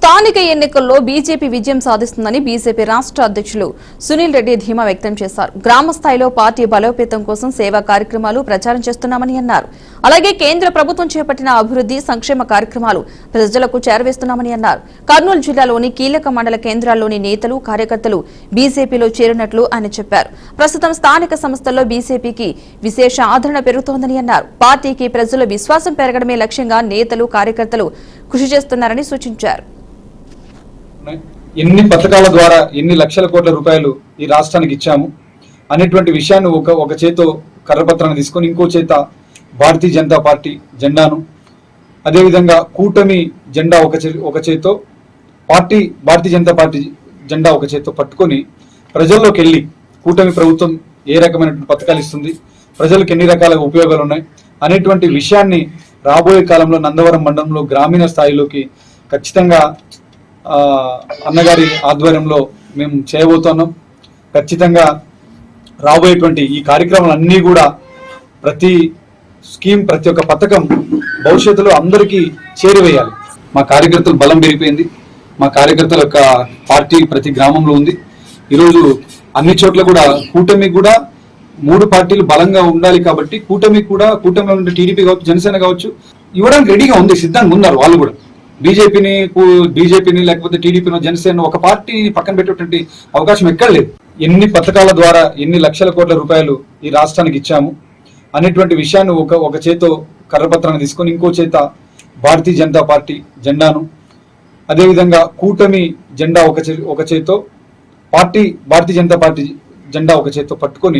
స్థానిక ఎన్నికల్లో బీజేపీ విజయం సాధిస్తుందని బీజేపీ రాష్ట్ర అధ్యక్షులు సునీల్ రెడ్డి ధీమా వ్యక్తం చేశారు. గ్రామ స్థాయిలో పార్టీ బలోపేతం కోసం సేవా కార్యక్రమాలు ప్రచారం చేస్తున్నామని అన్నారు. అలాగే కేంద్ర ప్రభుత్వం చేపట్టిన అభివృద్ధి సంక్షేమ కార్యక్రమాలు ప్రజలకు చేరవేస్తున్నామని అన్నారు. కర్నూలు జిల్లాలోని కీలక మండల కేంద్రాల్లోని నేతలు కార్యకర్తలు బీజేపీలో చేరినట్లు ఆయన చెప్పారు. ప్రస్తుతం స్థానిక సంస్థల్లో బీజేపీకి విశేష ఆదరణ పెరుగుతోందని అన్నారు. పార్టీకి ప్రజల విశ్వాసం పెరగడమే లక్ష్యంగా నేతలు కార్యకర్తలు కృషి చేస్తున్నారని సూచించారు. ఎన్ని పథకాల ద్వారా ఎన్ని లక్షల కోట్ల రూపాయలు ఈ రాష్ట్రానికి ఇచ్చాము అనేటువంటి విషయాన్ని ఒక చేతో కర్రపత్రాన్ని తీసుకొని ఇంకో చేత భారతీయ జనతా పార్టీ జెండాను, అదేవిధంగా కూటమి జెండా ఒక చేతో భారతీయ జనతా పార్టీ జెండా ఒక చేతో పట్టుకొని ప్రజల్లోకి వెళ్ళి కూటమి ప్రభుత్వం ఏ రకమైనటువంటి పథకాలు ఇస్తుంది, ప్రజలకు ఎన్ని రకాల ఉపయోగాలు ఉన్నాయి అనేటువంటి విషయాన్ని రాబోయే కాలంలో నందవరం మండలంలో గ్రామీణ స్థాయిలోకి ఖచ్చితంగా అన్నగారి ఆధ్వర్యంలో మేము చేయబోతున్నాం. ఖచ్చితంగా రాబోయేటువంటి ఈ కార్యక్రమాలన్నీ కూడా ప్రతి స్కీమ్, ప్రతి ఒక్క పథకం భవిష్యత్తులో అందరికీ చేరివేయాలి. మా కార్యకర్తల బలం పెరిగిపోయింది. మా కార్యకర్తల యొక్క పార్టీ ప్రతి గ్రామంలో ఉంది. ఈరోజు అన్ని చోట్ల కూడా కూటమి కూడా 3 పార్టీలు బలంగా ఉండాలి కాబట్టి కూటమిలో ఉండే టీడీపీ కావచ్చు, జనసేన కావచ్చు ఇవ్వడానికి రెడీగా ఉంది, సిద్ధంగా ఉన్నారు. వాళ్ళు కూడా బీజేపీని లేకపోతే టీడీపీని, జనసేన ఒక పార్టీని పక్కన పెట్టేటువంటి అవకాశం ఎక్కడ లేదు. ఎన్ని పథకాల ద్వారా ఎన్ని లక్షల కోట్ల రూపాయలు ఈ రాష్ట్రానికి ఇచ్చాము అనేటువంటి విషయాన్ని ఒక చేతో కర్రపత్రాన్ని తీసుకొని ఇంకో చేత భారతీయ జనతా పార్టీ జెండాను, అదేవిధంగా కూటమి జెండా ఒక చేతో భారతీయ జనతా పార్టీ జెండా ఒక చేతో పట్టుకొని